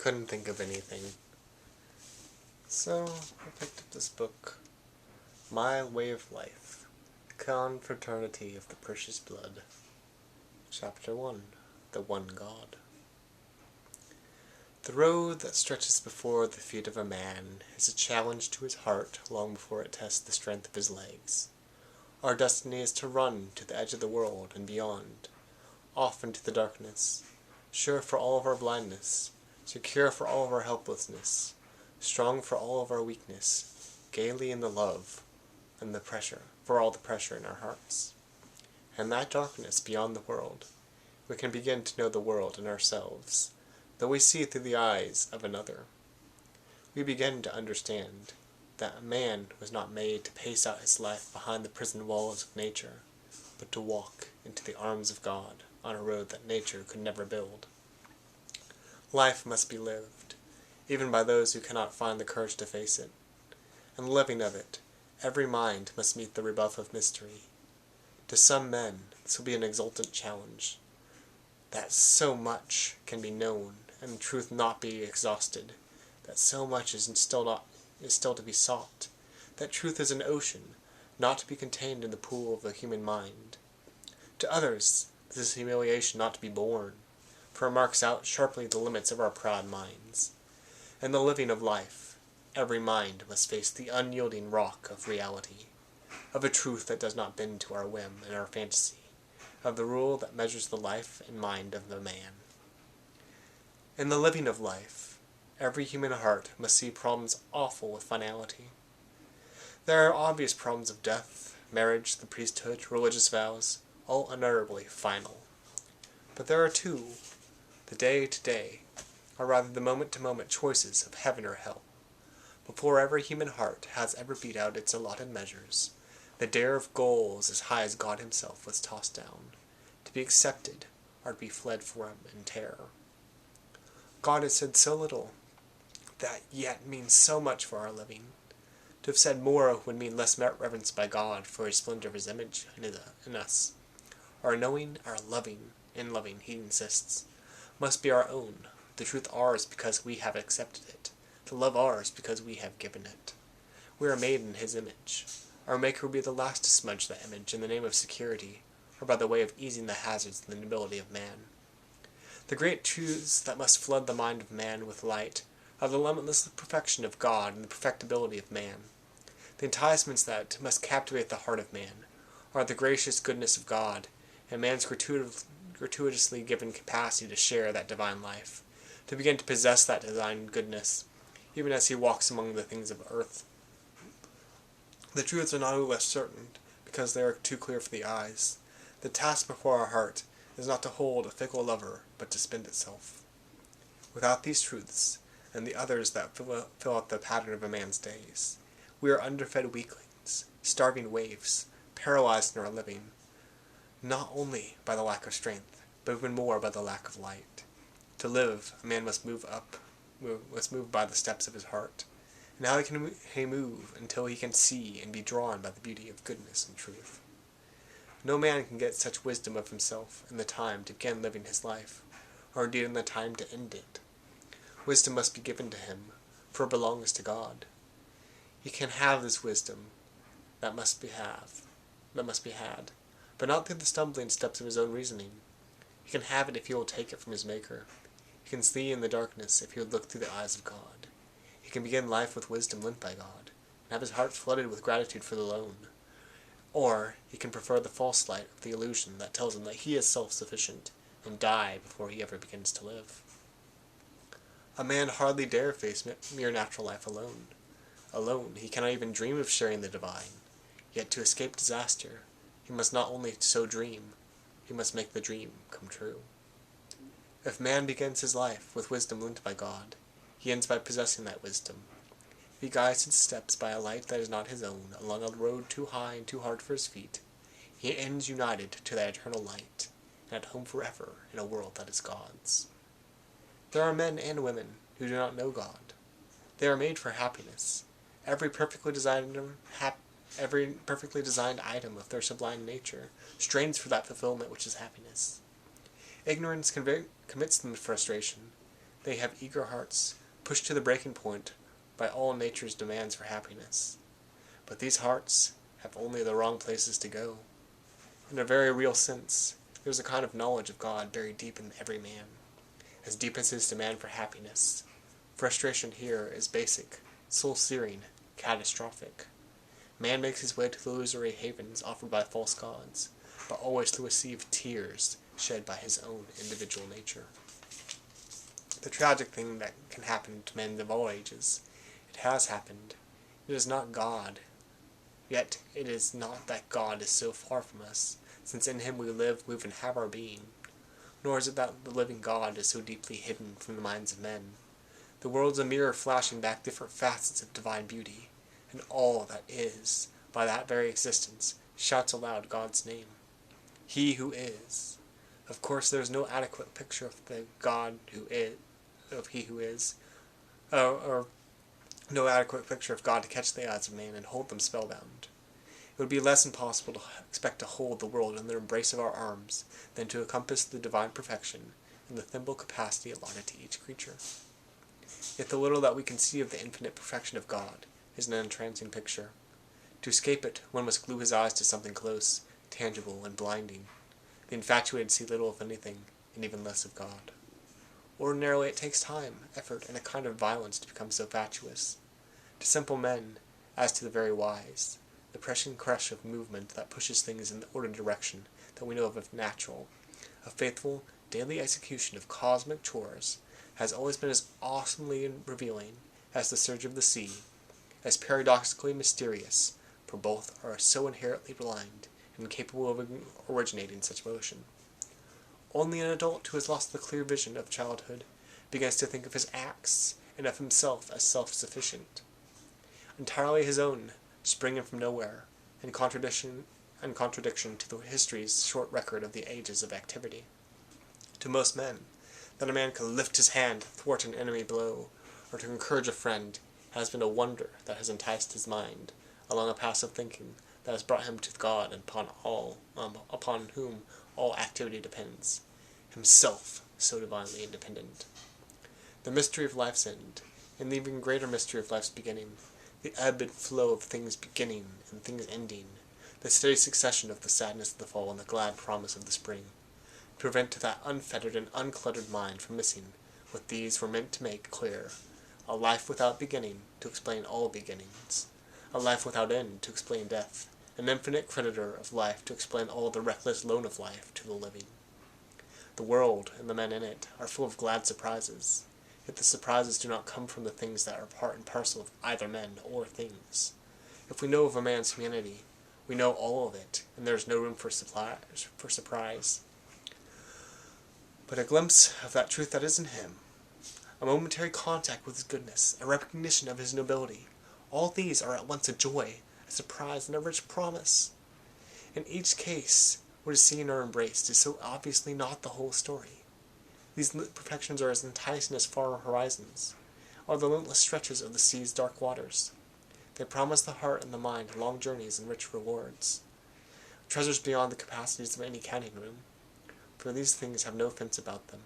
couldn't think of anything. So I picked up this book, My Way of Life, The Confraternity of the Precious Blood. Chapter 1, The One God. The road that stretches before the feet of a man is a challenge to his heart long before it tests the strength of his legs. Our destiny is to run to the edge of the world and beyond, off into the darkness, sure for all of our blindness, secure for all of our helplessness, strong for all of our weakness, gaily in the love and the pressure, for all the pressure in our hearts. And that darkness beyond the world, we can begin to know the world and ourselves, though we see through the eyes of another. We begin to understand that man was not made to pace out his life behind the prison walls of nature, but to walk into the arms of God on a road that nature could never build. Life must be lived, even by those who cannot find the courage to face it. And living of it, every mind must meet the rebuff of mystery. To some men, this will be an exultant challenge, that so much can be known and truth not be exhausted, that so much is still to be sought, that truth is an ocean, not to be contained in the pool of the human mind. To others, this is humiliation not to be borne, for it marks out sharply the limits of our proud minds. In the living of life, every mind must face the unyielding rock of reality, of a truth that does not bend to our whim and our fantasy, of the rule that measures the life and mind of the man. In the living of life, every human heart must see problems awful with finality. There are obvious problems of death, marriage, the priesthood, religious vows, all unutterably final. But there are two, the day-to-day, or rather the moment-to-moment choices of heaven or hell. Before every human heart has ever beat out its allotted measures, the dare of goals as high as God himself was tossed down, to be accepted or to be fled from in terror. God has said so little, that yet means so much for our living. To have said more would mean less reverence by God for his splendor of his image in us. Our knowing, our loving, in loving, he insists, must be our own, the truth ours because we have accepted it, the love ours because we have given it. We are made in his image. Our Maker will be the last to smudge that image in the name of security, or by the way of easing the hazards and the nobility of man. The great truths that must flood the mind of man with light are the limitless perfection of God and the perfectibility of man. The enticements that must captivate the heart of man are the gracious goodness of God and man's gratuitously given capacity to share that divine life, to begin to possess that divine goodness, even as he walks among the things of earth. The truths are not less certain, because they are too clear for the eyes. The task before our heart is not to hold a fickle lover, but to spend itself. Without these truths, and the others that fill out the pattern of a man's days, we are underfed weaklings, starving waifs, paralyzed in our living, not only by the lack of strength, but even more by the lack of light. To live, a man must move by the steps of his heart, and how can he move until he can see and be drawn by the beauty of goodness and truth? No man can get such wisdom of himself in the time to begin living his life, or indeed in the time to end it. Wisdom must be given to him, for it belongs to God. He can have this wisdom that must be had, but not through the stumbling steps of his own reasoning. He can have it if he will take it from his Maker. He can see in the darkness if he would look through the eyes of God. He can begin life with wisdom lent by God, and have his heart flooded with gratitude for the loan. Or he can prefer the false light of the illusion that tells him that he is self-sufficient, and die before he ever begins to live. A man hardly dare face mere natural life alone. Alone, he cannot even dream of sharing the divine. Yet to escape disaster, he must not only so dream, he must make the dream come true. If man begins his life with wisdom lent by God, he ends by possessing that wisdom. If he guides his steps by a light that is not his own, along a road too high and too hard for his feet, he ends united to that eternal light, and at home forever in a world that is God's. There are men and women who do not know God. They are made for happiness. Every perfectly designed item of their sublime nature strains for that fulfillment which is happiness. Ignorance commits them to frustration. They have eager hearts, pushed to the breaking point by all nature's demands for happiness. But these hearts have only the wrong places to go. In a very real sense, there is a kind of knowledge of God buried deep in every man, as deep as his demand for happiness. Frustration here is basic, soul-searing, catastrophic. Man makes his way to the illusory havens offered by false gods, but always through a sea of tears shed by his own individual nature. The tragic thing that can happen to men of all ages, it has happened. It is not God. Yet it is not that God is so far from us, since in him we live, move, and have our being. Nor is it that the living God is so deeply hidden from the minds of men. The world's a mirror flashing back different facets of divine beauty, and all that is, by that very existence, shouts aloud God's name. He who is. Of course, there is no adequate picture of the God who is, of he who is, or no adequate picture of God to catch the eyes of man and hold them spellbound. It would be less impossible to expect to hold the world in the embrace of our arms than to encompass the divine perfection in the thimble capacity allotted to each creature. Yet the little that we can see of the infinite perfection of God is an entrancing picture. To escape it, one must glue his eyes to something close, tangible, and blinding. The infatuated see little of anything, and even less of God. Ordinarily it takes time, effort, and a kind of violence to become so fatuous. To simple men, as to the very wise, the pressing crush of movement that pushes things in the ordered direction that we know of as natural, a faithful, daily execution of cosmic chores, has always been as awesomely revealing as the surge of the sea, as paradoxically mysterious, for both are so inherently blind and incapable of originating such motion. Only an adult who has lost the clear vision of childhood begins to think of his acts and of himself as self-sufficient, entirely his own, springing from nowhere, in contradiction to the history's short record of the ages of activity. To most men, that a man can lift his hand to thwart an enemy blow, or to encourage a friend, has been a wonder that has enticed his mind along a path of thinking that has brought him to God and upon whom all activity depends, himself so divinely independent. The mystery of life's end, and the even greater mystery of life's beginning, the ebb and flow of things beginning and things ending, the steady succession of the sadness of the fall and the glad promise of the spring, prevent that unfettered and uncluttered mind from missing what these were meant to make clear: a life without beginning to explain all beginnings, a life without end to explain death, an infinite creditor of life to explain all the reckless loan of life to the living. The world, and the men in it, are full of glad surprises, yet the surprises do not come from the things that are part and parcel of either men or things. If we know of a man's humanity, we know all of it, and there is no room for surprise. But a glimpse of that truth that is in him, a momentary contact with his goodness, a recognition of his nobility, all these are at once a joy, a surprise, and a rich promise. In each case, what is seen or embraced is so obviously not the whole story. These perfections are as enticing as far horizons, or the limitless stretches of the sea's dark waters. They promise the heart and the mind long journeys and rich rewards, treasures beyond the capacities of any counting room, for these things have no fence about them.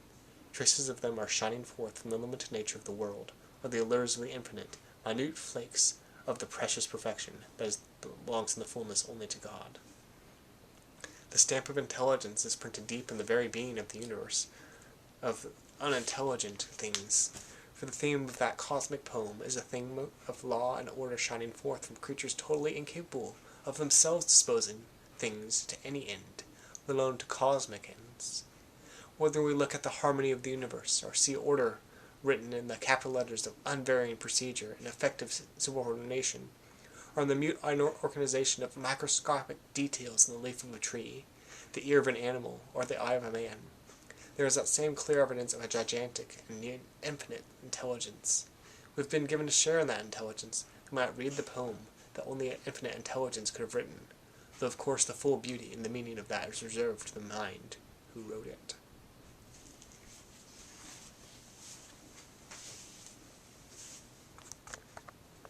Traces of them are shining forth from the limited nature of the world, or the allures of the infinite, minute flakes of the precious perfection that belongs in the fullness only to God. The stamp of intelligence is printed deep in the very being of the universe, of unintelligent things, for the theme of that cosmic poem is a thing of law and order shining forth from creatures totally incapable of themselves disposing things to any end, let alone to cosmic ends. Whether we look at the harmony of the universe, or see order written in the capital letters of unvarying procedure and effective subordination, or in the mute organization of microscopic details in the leaf of a tree, the ear of an animal, or the eye of a man, there is that same clear evidence of a gigantic and infinite intelligence. We have been given a share in that intelligence, who might read the poem that only an infinite intelligence could have written, though of course the full beauty and the meaning of that is reserved to the mind who wrote it.